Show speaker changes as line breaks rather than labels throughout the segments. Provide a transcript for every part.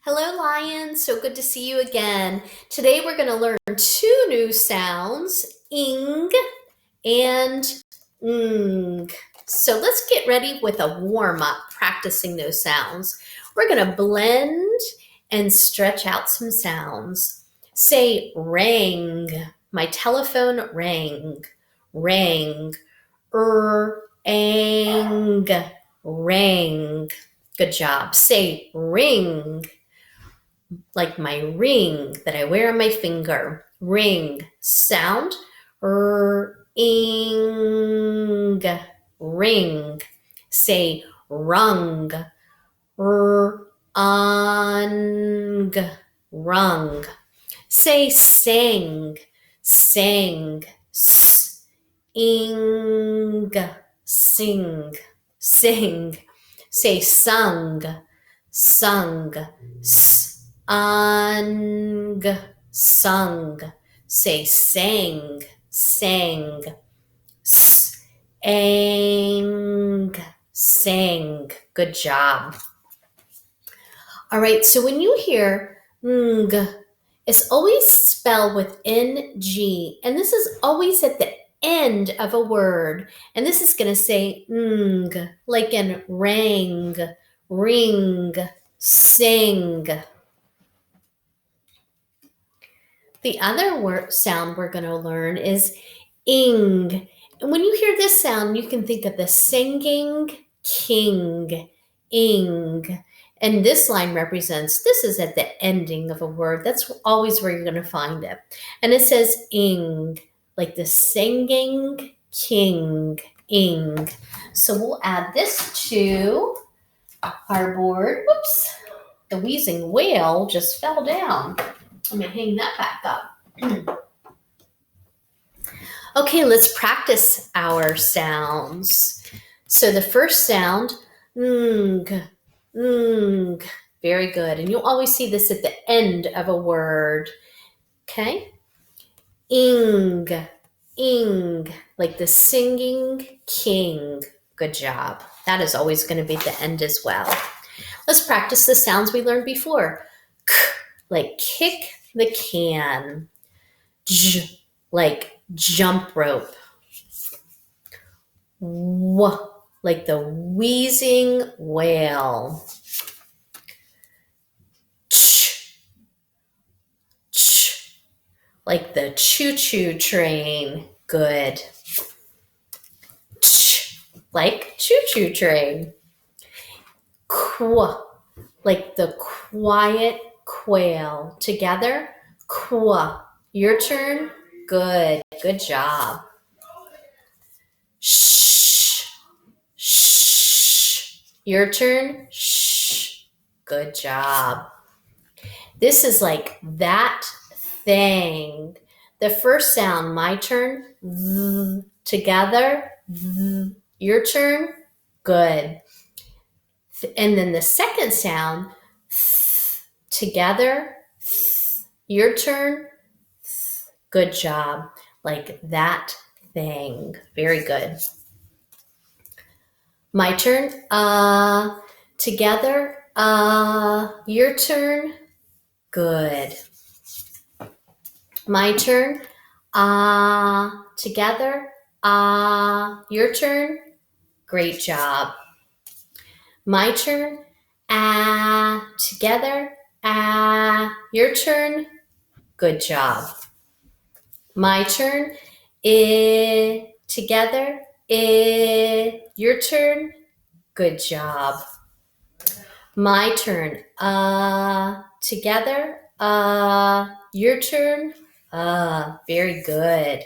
Hello, Lion. So good to see you again. Today we're going to learn two new sounds, ing and ng. So let's get ready with a warm-up, practicing those sounds. We're going to blend and stretch out some sounds. Say rang. My telephone rang. Rang. Ang. Rang. Good job. Say ring. Like my ring that I wear on my finger. Ring. Sound. Ing. Ring. Say rung. Ung. Rung. Say sang. Sang. Ing. Sing. Sing. Say sung. Sung. Ung, sung. Say sang, sang. Ang, sang. Good job. All right, so when you hear ng, it's always spelled with ng, and this is always at the end of a word. And this is going to say ng, like in rang, ring, sing. The other sound we're going to learn is ing. And when you hear this sound, you can think of the singing king, ing. And this line represents, this is at the ending of a word. That's always where you're going to find it. And it says ing, like the singing king, ing. So we'll add this to our board. Whoops, the wheezing whale just fell down. Let me hang that back up. Okay, let's practice our sounds. So the first sound, ng, ng. Very good. And you'll always see this at the end of a word. Okay? Ing, ing, like the singing king. Good job. That is always going to be at the end as well. Let's practice the sounds we learned before. K, like kick the can. J, like jump rope. W, like the wheezing whale. Ch, ch, like the choo-choo train. Good. Ch, like choo-choo train. Qu, like the quiet quail. Together, qu. Your turn. Good. Good job. Shh. Shh. Your turn. Shh. Good job. This is like that thing. The first sound, my turn. Th. Together. Th. Your turn. Good. And then the second sound, th. Together. Th. Your turn. Good job. Like that thing. Very good. My turn. Together. Your turn. Good. My turn. Together. Your turn. Great job. My turn. Together. Your turn. Good job. My turn. Together. Your turn. Good job. My turn. Together. Your turn. Very good.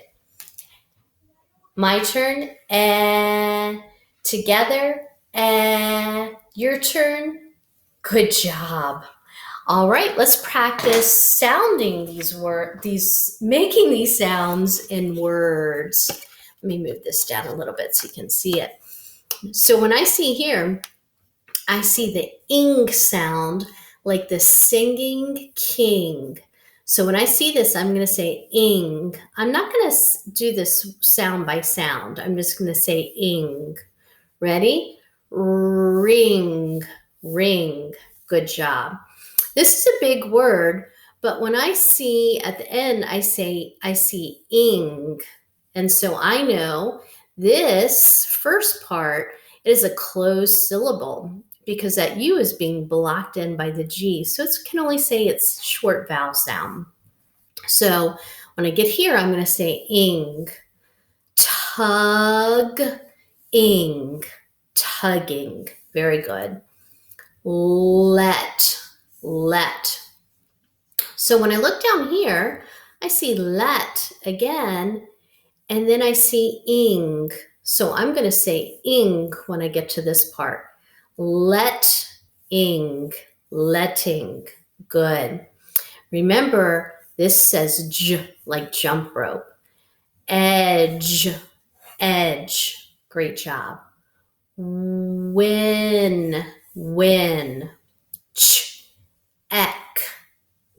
My turn. Together. Your turn. Good job. All right, let's practice sounding making these sounds in words. Let me move this down a little bit so you can see it. So when I see here, I see the ing sound, like the singing king. So when I see this, I'm going to say ing. I'm not going to do this sound by sound. I'm just going to say ing. Ready? Ring, ring. Good job. This is a big word, but when I see at the end, I see ing. And so I know this first part is a closed syllable because that U is being blocked in by the G. So it can only say its short vowel sound. So when I get here, I'm going to say ing, tug, ing, tugging. Very good. Let. So when I look down here, I see let again, and then I see ing. So I'm going to say ing when I get to this part. Let ing, letting. Good. Remember, this says j like jump rope. Edge, edge. Great job. Win, win. Check,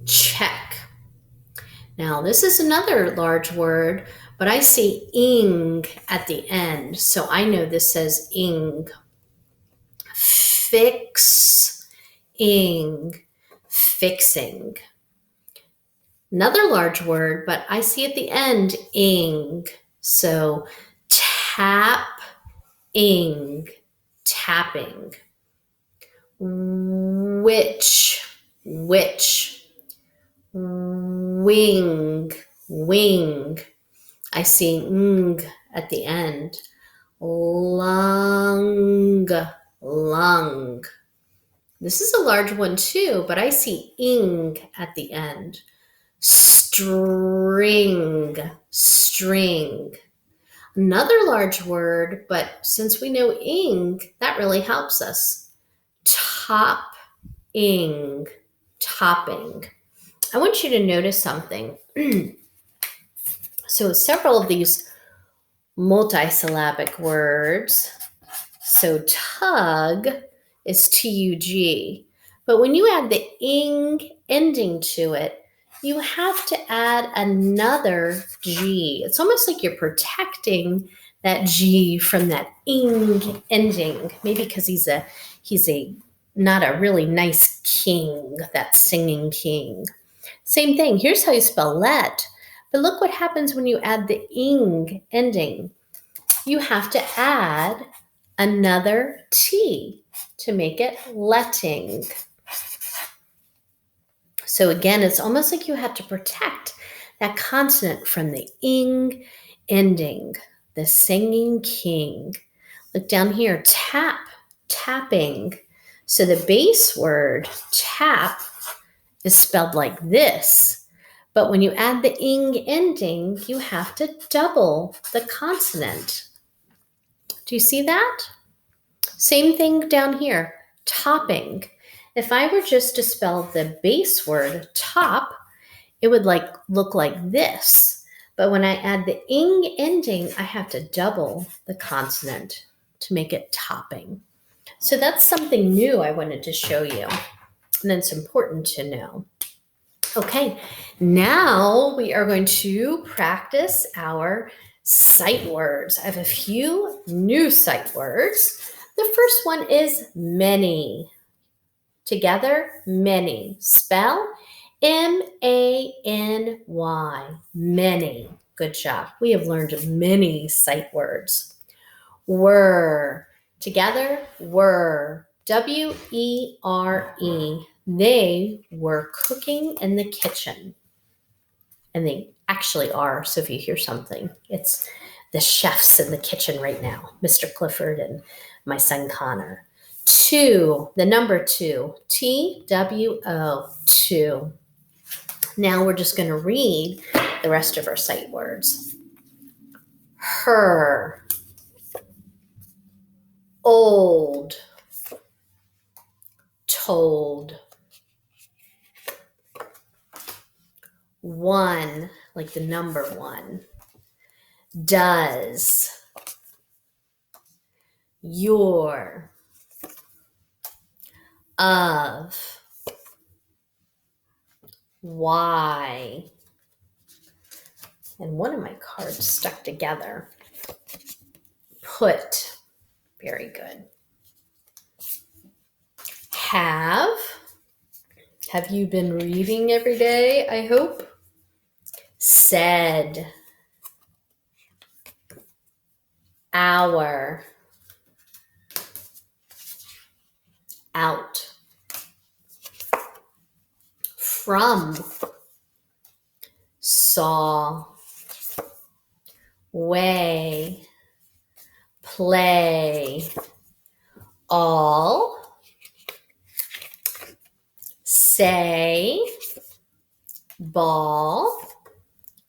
check. Now, this is another large word, but I see ing at the end, so I know this says ing. Fix, ing, fixing. Another large word, but I see at the end ing, so tap, ing, tapping. Which, wing, wing. I see ng at the end. Lung, lung. This is a large one too, but I see ing at the end. String, string. Another large word, but since we know ing, that really helps us. Top-ing, topping. I want you to notice something. So several of these multisyllabic words. So tug is T-U-G. But when you add the ing ending to it, you have to add another G. It's almost like you're protecting that G from that ing ending. Maybe because he's a not a really nice king, that singing king. Same thing. Here's how you spell let. But look what happens when you add the ing ending. You have to add another T to make it letting. So again, it's almost like you have to protect that consonant from the ing ending, the singing king. Look down here, tap, tapping. So the base word tap is spelled like this. But when you add the ing ending, you have to double the consonant. Do you see that? Same thing down here, topping. If I were just to spell the base word top, it would look like this. But when I add the ing ending, I have to double the consonant to make it topping. So that's something new I wanted to show you, and it's important to know. Okay, now we are going to practice our sight words. I have a few new sight words. The first one is many. Together, many. Spell M-A-N-Y. Many. Good job. We have learned many sight words. Were. Together, were. W-E-R-E. They were cooking in the kitchen. And they actually are. So if you hear something, it's the chefs in the kitchen right now, Mr. Clifford and my son Connor. Two, the number two, T-W-O, two. Now we're just going to read the rest of our sight words. Her, old, told. One, like the number one. Does. Your. Of. Why. And one of my cards stuck together. Put. Very good. Have. Have you been reading every day, I hope? Said, hour, out, from, saw, way, play, all, say, ball,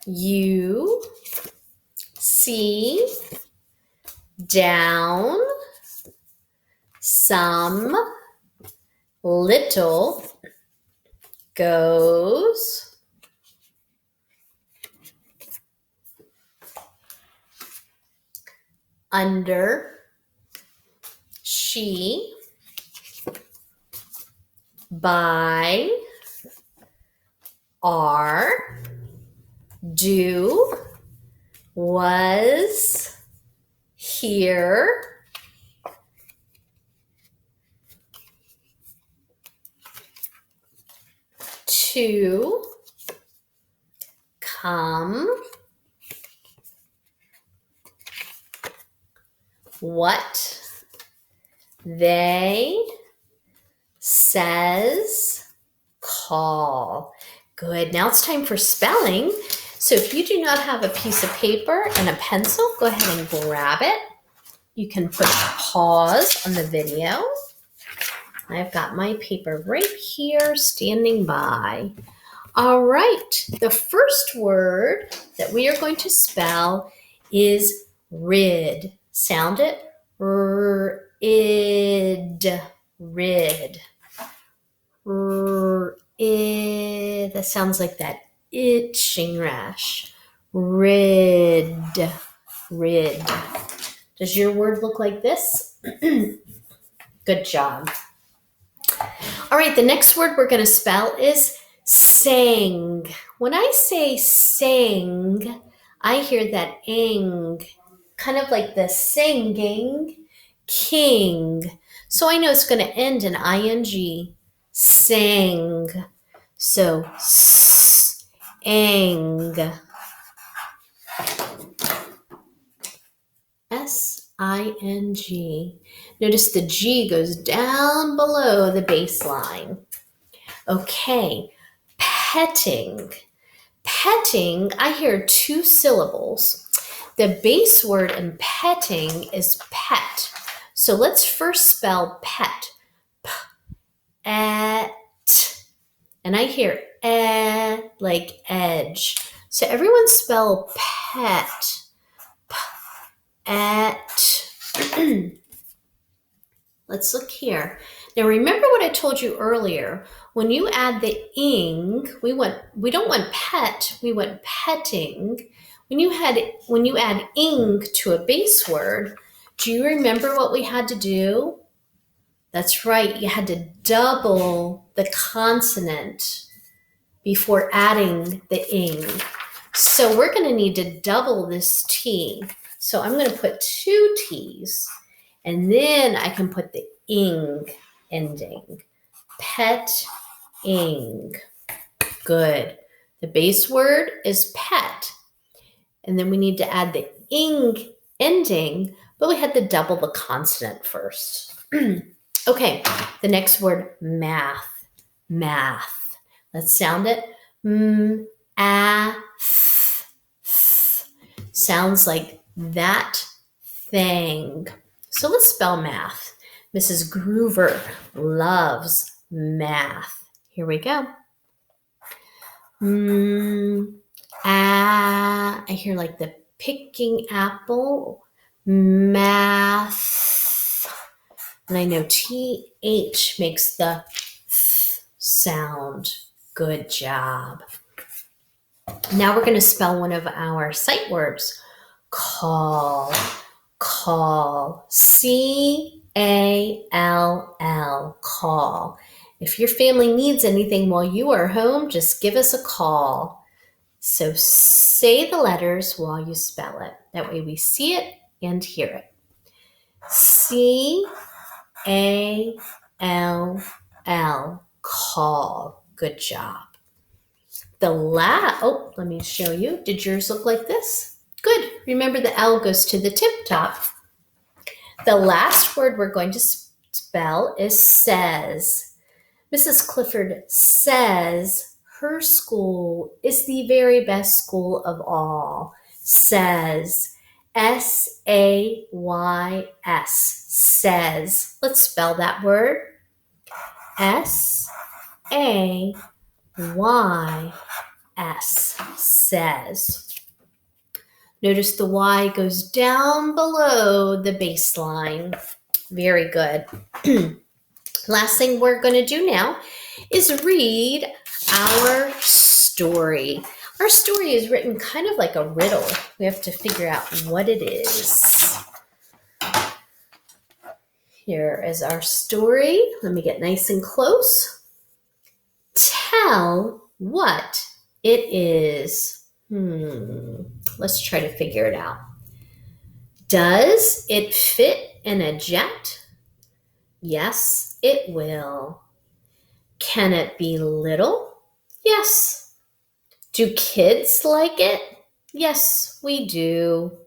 you, see, down, some, little, goes, under, she, by, are, do, was, here, to, come, what, they, says, call. Good. Now it's time for spelling. So if you do not have a piece of paper and a pencil, go ahead and grab it. You can put pause on the video. I've got my paper right here standing by. All right. The first word that we are going to spell is rid. Sound it. Rid. Rid. That sounds like that itching rash. Rid. Rid. Does your word look like this? Good job. All right, the next word we're going to spell is sang. When I say sang, I hear that ing, kind of like the singing king. So I know it's going to end in ing. Sang. So sang. S-I-N-G. Notice the G goes down below the baseline. Okay, petting. Petting, I hear two syllables. The base word in petting is pet. So let's first spell pet. P-et. And I hear like edge. So everyone spell pet. P-et. Let's look here. Now remember what I told you earlier. When you add the ing, we don't want pet, we want petting. When you add ing to a base word, do you remember what we had to do? That's right, you had to double the consonant before adding the ing. So we're going to need to double this T. So I'm going to put two T's, and then I can put the ing ending. Pet-ing. Good. The base word is pet. And then we need to add the ing ending, but we had to double the consonant first. Okay, the next word, math. Math. Let's sound it. Math. Sounds like that thing. So let's spell math. Mrs. Groover loves math. Here we go. I hear like the picking apple. Math. And I know TH makes the sound. Good job. Now we're going to spell one of our sight words. Call. Call. C-A-L-L. Call. If your family needs anything while you are home, just give us a call. So say the letters while you spell it. That way we see it and hear it. C-A-L-L. Call. Good job. Let me show you. Did yours look like this? Good. Remember the L goes to the tip top. The last word we're going to spell is says. Mrs. Clifford says her school is the very best school of all. Says. S-A-Y-S. Says. Let's spell that word. S-A-Y-S. Says. Notice the Y goes down below the baseline. Very good. Last thing we're going to do now is read our story. Our story is written kind of like a riddle. We have to figure out what it is. Here is our story. Let me get nice and close. Tell what it is. Let's try to figure it out. Does it fit in a jet? Yes, it will. Can it be little? Yes. Do kids like it? Yes, we do.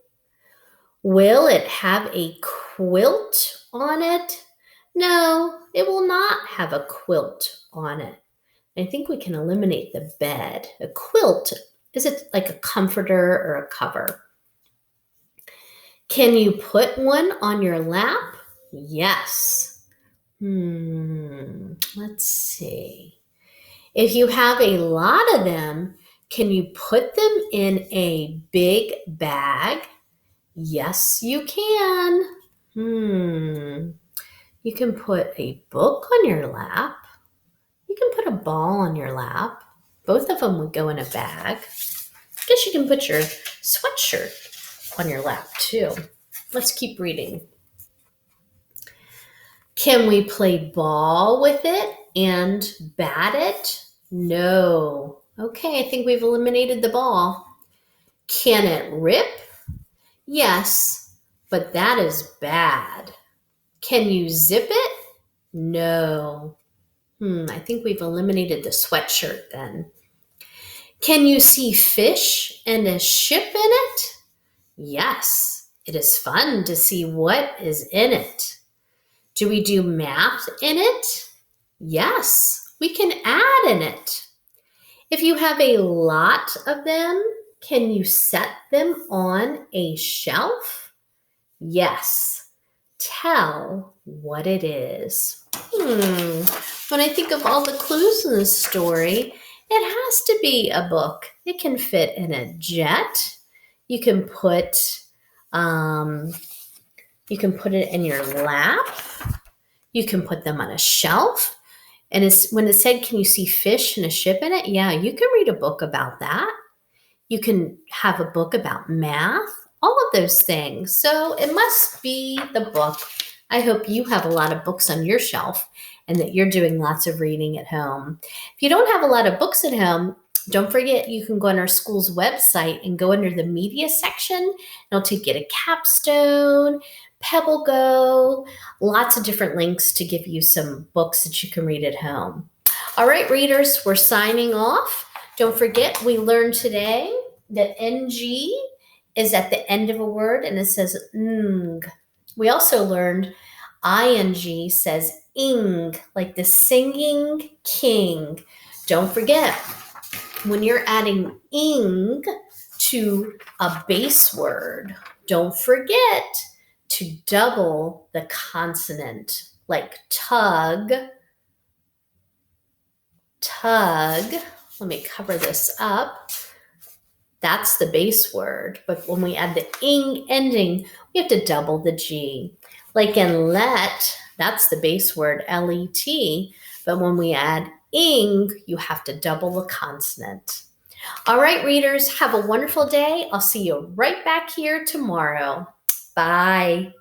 Will it have a quilt on it? No, it will not have a quilt on it. I think we can eliminate the bed. A quilt, is it like a comforter or a cover? Can you put one on your lap? Yes. Let's see. If you have a lot of them, can you put them in a big bag? Yes, you can. You can put a book on your lap. You can put a ball on your lap. Both of them would go in a bag. I guess you can put your sweatshirt on your lap too. Let's keep reading. Can we play ball with it and bat it? No. Okay, I think we've eliminated the ball. Can it rip? Yes, but that is bad. Can you zip it? No. I think we've eliminated the sweatshirt then. Can you see fish and a ship in it? Yes, it is fun to see what is in it. Do we do math in it? Yes, we can add in it. If you have a lot of them, can you set them on a shelf? Yes. Tell what it is. When I think of all the clues in this story, it has to be a book. It can fit in a jet. You can put it in your lap. You can put them on a shelf. And when it said, can you see fish and a ship in it? Yeah, you can read a book about that. You can have a book about math, all of those things. So it must be the book. I hope you have a lot of books on your shelf and that you're doing lots of reading at home. If you don't have a lot of books at home, don't forget you can go on our school's website and go under the media section. It'll take you to Capstone, Pebble Go, lots of different links to give you some books that you can read at home. All right, readers, we're signing off. Don't forget, we learned today that ng is at the end of a word and it says ng. We also learned ing says ing, like the singing king. Don't forget, when you're adding ing to a base word, don't forget to double the consonant, like tug, tug. Let me cover this up. That's the base word. But when we add the ing ending, we have to double the G. Like in let, that's the base word, L-E-T. But when we add ing, you have to double the consonant. All right, readers, have a wonderful day. I'll see you right back here tomorrow. Bye.